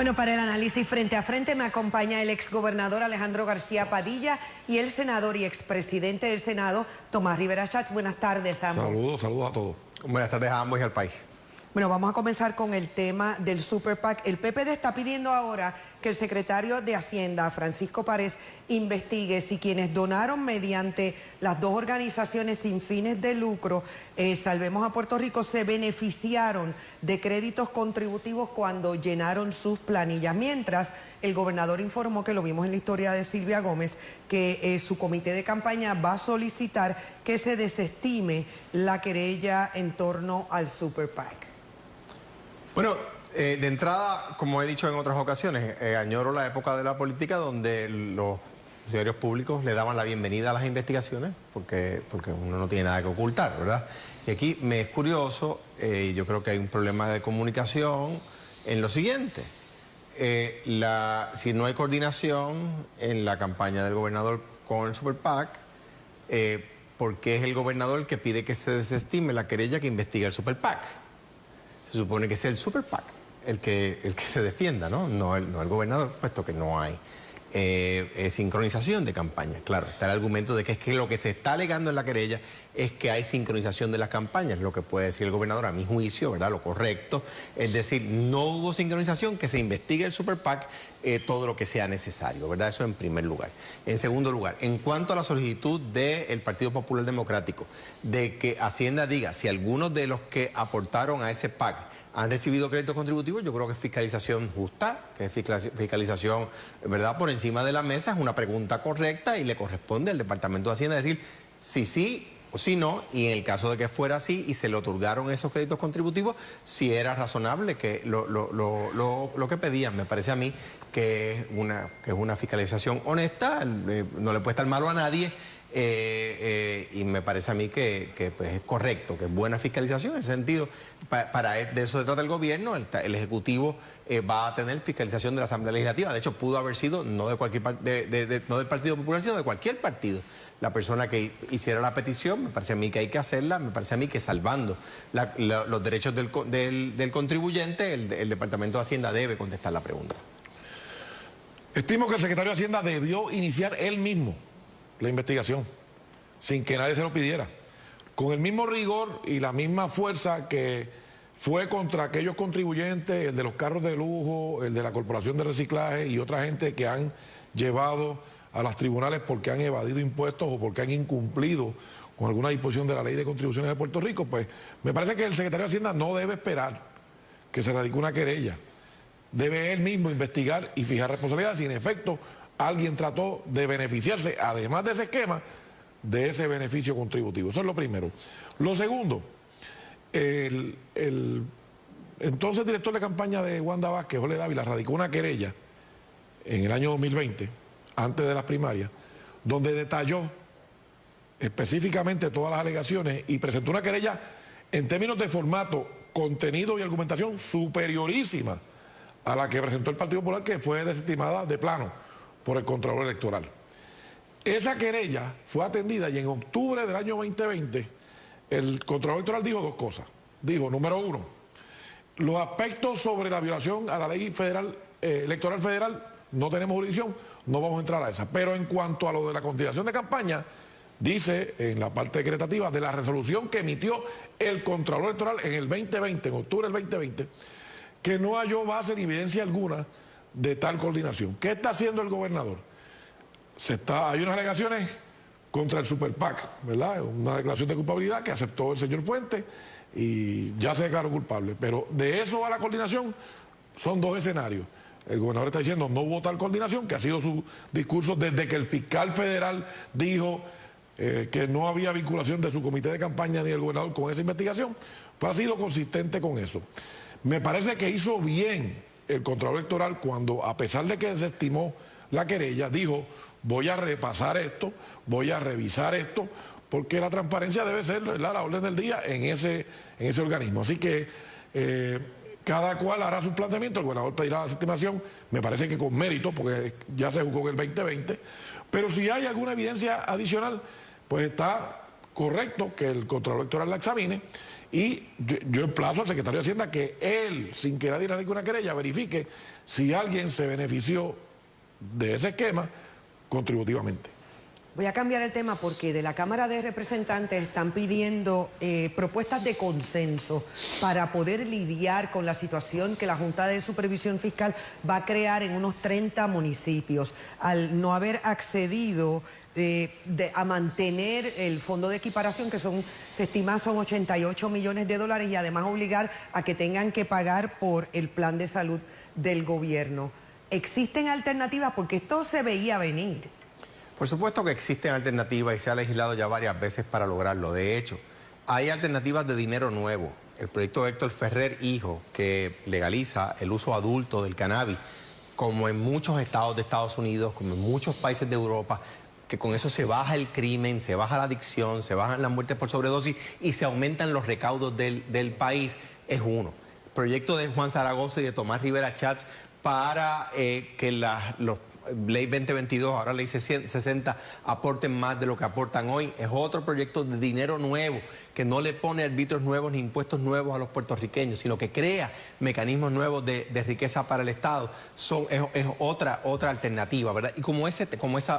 Bueno, para el análisis frente a frente me acompaña el exgobernador Alejandro García Padilla y el senador y expresidente del Senado, Tomás Rivera Schatz. Buenas tardes a ambos. Saludos a todos. Buenas tardes a ambos y al país. Bueno, vamos a comenzar con el tema del Super PAC. El PPD está pidiendo ahora que el secretario de Hacienda, Francisco Párez, investigue si quienes donaron mediante las dos organizaciones sin fines de lucro, Salvemos a Puerto Rico, se beneficiaron de créditos contributivos cuando llenaron sus planillas. Mientras, el gobernador informó, que lo vimos en la historia de Silvia Gómez, que su comité de campaña va a solicitar que se desestime la querella en torno al Super PAC. Bueno, de entrada, como he dicho en otras ocasiones, añoro la época de la política donde los funcionarios públicos le daban la bienvenida a las investigaciones porque uno no tiene nada que ocultar, ¿verdad? Y aquí me es curioso, yo creo que hay un problema de comunicación en lo siguiente. Si no hay coordinación en la campaña del gobernador con el Super PAC, ¿por qué es el gobernador el que pide que se desestime la querella que investiga el Super PAC? Se supone que sea el Super PAC el que se defienda, ¿no? No el gobernador, puesto que no hay sincronización de campañas. Claro, está el argumento de que es que lo que se está alegando en la querella es que hay sincronización de las campañas, lo que puede decir el gobernador, a mi juicio, ¿verdad? Lo correcto es decir, no hubo sincronización, que se investigue el Super PAC todo lo que sea necesario, ¿verdad? Eso en primer lugar. En segundo lugar, en cuanto a la solicitud del Partido Popular Democrático de que Hacienda diga si algunos de los que aportaron a ese PAC han recibido créditos contributivos, yo creo que es fiscalización justa, que es fiscalización, ¿verdad?, por encima de la mesa, es una pregunta correcta y le corresponde al Departamento de Hacienda decir si sí o si no, y en el caso de que fuera así y se le otorgaron esos créditos contributivos, si era razonable que lo que pedían. Me parece a mí que es una fiscalización honesta, no le puede estar malo a nadie. Y me parece a mí que pues, es correcto, que es buena fiscalización en ese sentido. De eso se trata el gobierno. El Ejecutivo va a tener fiscalización de la Asamblea Legislativa. De hecho, pudo haber sido no de cualquier no del Partido Popular, sino de cualquier partido. La persona que hiciera la petición, me parece a mí que hay que hacerla, me parece a mí que salvando los derechos del contribuyente, el Departamento de Hacienda debe contestar la pregunta. Estimo que el secretario de Hacienda debió iniciar él mismo la investigación, sin que nadie se lo pidiera, con el mismo rigor y la misma fuerza que fue contra aquellos contribuyentes, el de los carros de lujo, el de la Corporación de Reciclaje y otra gente que han llevado a los tribunales porque han evadido impuestos o porque han incumplido con alguna disposición de la Ley de Contribuciones de Puerto Rico. Pues me parece que el secretario de Hacienda no debe esperar que se radique una querella, debe él mismo investigar y fijar responsabilidades si en efecto alguien trató de beneficiarse, además de ese esquema, de ese beneficio contributivo. Eso es lo primero. Lo segundo, el entonces director de campaña de Wanda Vázquez, Jorge Dávila, radicó una querella en el año 2020, antes de las primarias, donde detalló específicamente todas las alegaciones y presentó una querella en términos de formato, contenido y argumentación superiorísima a la que presentó el Partido Popular, que fue desestimada de plano por el Contralor Electoral. Esa querella fue atendida y en octubre del año 2020 el Contralor Electoral dijo dos cosas. Dijo, número uno, los aspectos sobre la violación a la ley federal, electoral federal, no tenemos jurisdicción, no vamos a entrar a esa. Pero en cuanto a lo de la continuación de campaña, dice en la parte decretativa de la resolución que emitió el Contralor Electoral en el 2020, en octubre del 2020, que no halló base ni evidencia alguna de tal coordinación. ¿Qué está haciendo el gobernador? Hay unas alegaciones contra el Super PAC, ¿verdad? Una declaración de culpabilidad que aceptó el señor Fuentes y ya se declaró culpable. Pero de eso a la coordinación son dos escenarios. El gobernador está diciendo no hubo tal coordinación, que ha sido su discurso desde que el fiscal federal dijo que no había vinculación de su comité de campaña ni del gobernador con esa investigación, pues ha sido consistente con eso. Me parece que hizo bien el Contralor Electoral cuando, a pesar de que desestimó la querella, dijo, voy a repasar esto, voy a revisar esto, porque la transparencia debe ser, ¿verdad?, la orden del día en ese organismo. Así que cada cual hará su planteamiento, el gobernador pedirá la desestimación, me parece que con mérito, porque ya se juzgó en el 2020, pero si hay alguna evidencia adicional, pues está correcto que el Contralor Electoral la examine y yo emplazo al secretario de Hacienda que él, sin que nadie radique una querella, verifique si alguien se benefició de ese esquema contributivamente. Voy a cambiar el tema porque de la Cámara de Representantes están pidiendo propuestas de consenso para poder lidiar con la situación que la Junta de Supervisión Fiscal va a crear en unos 30 municipios. Al no haber accedido a mantener el fondo de equiparación, que se estima son 88 millones de dólares, y además obligar a que tengan que pagar por el plan de salud del gobierno. ¿Existen alternativas? Porque esto se veía venir. Por supuesto que existen alternativas y se ha legislado ya varias veces para lograrlo. De hecho, hay alternativas de dinero nuevo. El proyecto de Héctor Ferrer, hijo, que legaliza el uso adulto del cannabis, como en muchos estados de Estados Unidos, como en muchos países de Europa, que con eso se baja el crimen, se baja la adicción, se bajan las muertes por sobredosis y se aumentan los recaudos del país, es uno. El proyecto de Juan Zaragoza y de Tomás Rivera Chats para que los Ley 2022, ahora Ley 60, aporten más de lo que aportan hoy. Es otro proyecto de dinero nuevo, que no le pone arbitrios nuevos ni impuestos nuevos a los puertorriqueños, sino que crea mecanismos nuevos de riqueza para el Estado. Es otra alternativa, ¿verdad? Y como esas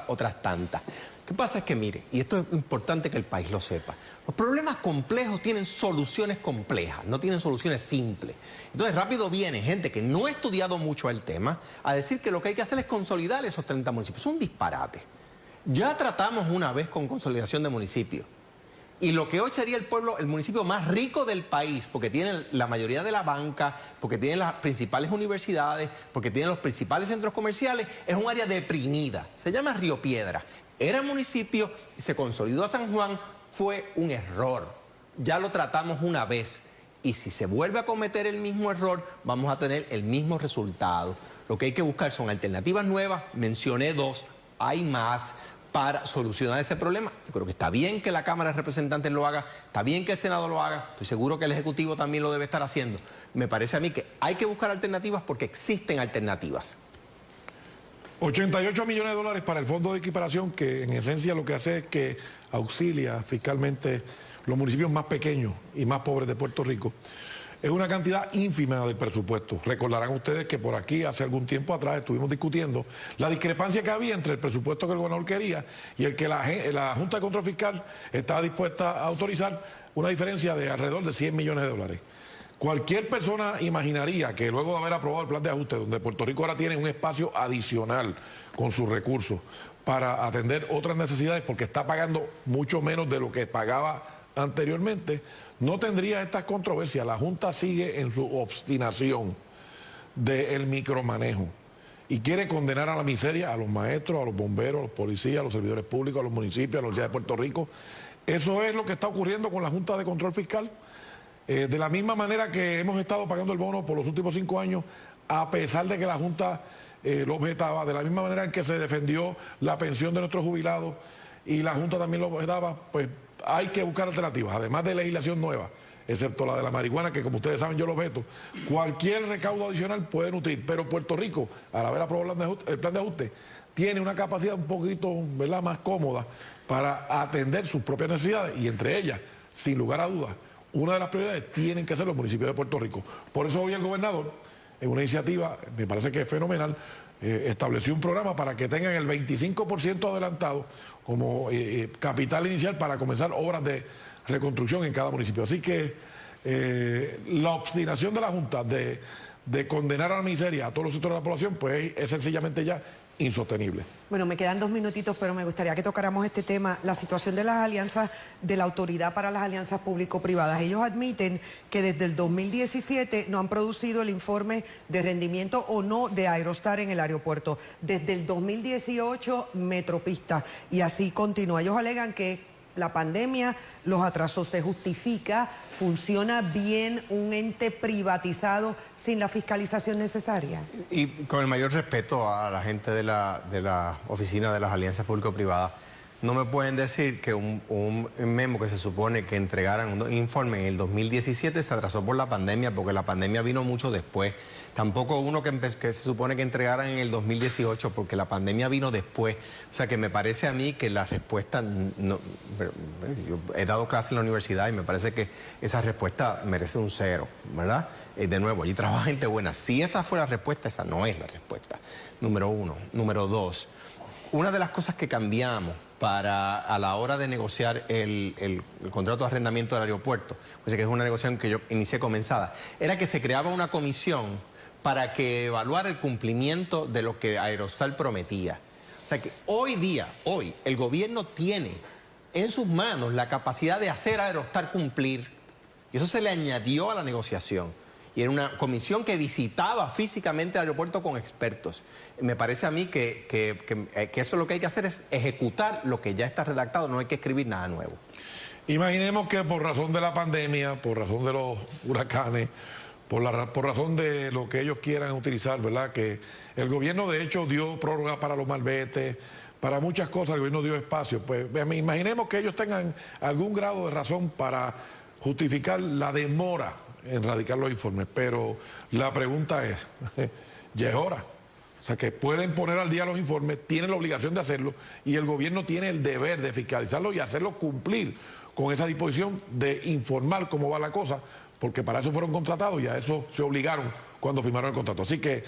otras tantas. ¿Qué pasa? Es que, mire, y esto es importante que el país lo sepa, los problemas complejos tienen soluciones complejas, no tienen soluciones simples. Entonces rápido viene gente que no ha estudiado mucho el tema a decir que lo que hay que hacer es consolidar esos 30 municipios. Es un disparate. Ya tratamos una vez con consolidación de municipios. Y lo que hoy sería el municipio más rico del país, porque tiene la mayoría de la banca, porque tiene las principales universidades, porque tiene los principales centros comerciales, es un área deprimida. Se llama Río Piedras. Era municipio, se consolidó a San Juan, fue un error. Ya lo tratamos una vez. Y si se vuelve a cometer el mismo error, vamos a tener el mismo resultado. Lo que hay que buscar son alternativas nuevas. Mencioné dos, hay más para solucionar ese problema. Yo creo que está bien que la Cámara de Representantes lo haga, está bien que el Senado lo haga, estoy seguro que el Ejecutivo también lo debe estar haciendo. Me parece a mí que hay que buscar alternativas porque existen alternativas. 88 millones de dólares para el fondo de equiparación, que en esencia lo que hace es que auxilia fiscalmente los municipios más pequeños y más pobres de Puerto Rico. Es una cantidad ínfima del presupuesto. Recordarán ustedes que por aquí hace algún tiempo atrás estuvimos discutiendo la discrepancia que había entre el presupuesto que el gobernador quería y el que la Junta de Control Fiscal estaba dispuesta a autorizar, una diferencia de alrededor de 100 millones de dólares. Cualquier persona imaginaría que luego de haber aprobado el plan de ajuste, donde Puerto Rico ahora tiene un espacio adicional con sus recursos para atender otras necesidades, porque está pagando mucho menos de lo que pagaba anteriormente, no tendría estas controversias. La Junta sigue en su obstinación del micromanejo y quiere condenar a la miseria a los maestros, a los bomberos, a los policías, a los servidores públicos, a los municipios, a la Universidad de Puerto Rico. Eso es lo que está ocurriendo con la Junta de Control Fiscal. De la misma manera que hemos estado pagando el bono por los últimos 5 años, a pesar de que la Junta lo objetaba, de la misma manera en que se defendió la pensión de nuestros jubilados y la Junta también lo objetaba, pues hay que buscar alternativas, además de legislación nueva, excepto la de la marihuana, que como ustedes saben yo lo objeto. Cualquier recaudo adicional puede nutrir, pero Puerto Rico, al haber aprobado el plan de ajuste, tiene una capacidad un poquito, ¿verdad?, más cómoda para atender sus propias necesidades, y entre ellas, sin lugar a dudas, una de las prioridades tienen que ser los municipios de Puerto Rico. Por eso hoy el gobernador, en una iniciativa, me parece que es fenomenal, estableció un programa para que tengan el 25% adelantado como capital inicial para comenzar obras de reconstrucción en cada municipio. Así que la obstinación de la Junta de condenar a la miseria a todos los sectores de la población, pues es sencillamente ya insostenible. Bueno, me quedan 2 minutitos, pero me gustaría que tocáramos este tema, la situación de las alianzas, de la Autoridad para las Alianzas Público-Privadas. Ellos admiten que desde el 2017 no han producido el informe de rendimiento o no de Aerostar en el aeropuerto. Desde el 2018, Metropista, y así continúa. Ellos alegan que la pandemia los atrasó. ¿Se justifica? ¿Funciona bien un ente privatizado sin la fiscalización necesaria? Y con el mayor respeto a la gente de la Oficina de las Alianzas Público-Privadas, No me pueden decir que un memo que se supone que entregaran un informe en el 2017 se atrasó por la pandemia, porque la pandemia vino mucho después. Tampoco uno que se supone que entregaran en el 2018, porque la pandemia vino después. O sea que me parece a mí que la respuesta, no, yo he dado clases en la universidad y me parece que esa respuesta merece un 0, ¿verdad? De nuevo, allí trabaja gente buena. Si esa fue la respuesta, esa no es la respuesta. Número 1. Número 2, una de las cosas que cambiamos a la hora de negociar el contrato de arrendamiento del aeropuerto, pues que es una negociación que yo inicié comenzada, era que se creaba una comisión para que evaluara el cumplimiento de lo que Aerostar prometía. O sea que hoy, el gobierno tiene en sus manos la capacidad de hacer a Aerostar cumplir, y eso se le añadió a la negociación. Y era una comisión que visitaba físicamente el aeropuerto con expertos. Me parece a mí que eso lo que hay que hacer es ejecutar lo que ya está redactado, no hay que escribir nada nuevo. Imaginemos que por razón de la pandemia, por razón de los huracanes, por razón de lo que ellos quieran utilizar, ¿verdad? Que el gobierno de hecho dio prórroga para los malbetes, para muchas cosas el gobierno dio espacio. Pues imaginemos que ellos tengan algún grado de razón para justificar la demora en radicar los informes, pero la pregunta es, ya es hora. O sea, que pueden poner al día los informes, tienen la obligación de hacerlo y el gobierno tiene el deber de fiscalizarlo y hacerlo cumplir con esa disposición de informar cómo va la cosa, porque para eso fueron contratados y a eso se obligaron cuando firmaron el contrato. Así que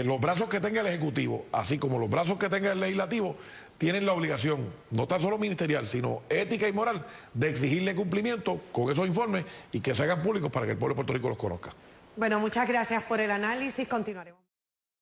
los brazos que tenga el Ejecutivo, así como los brazos que tenga el Legislativo, tienen la obligación, no tan solo ministerial, sino ética y moral, de exigirle cumplimiento con esos informes y que se hagan públicos para que el pueblo de Puerto Rico los conozca. Bueno, muchas gracias por el análisis. Continuaremos.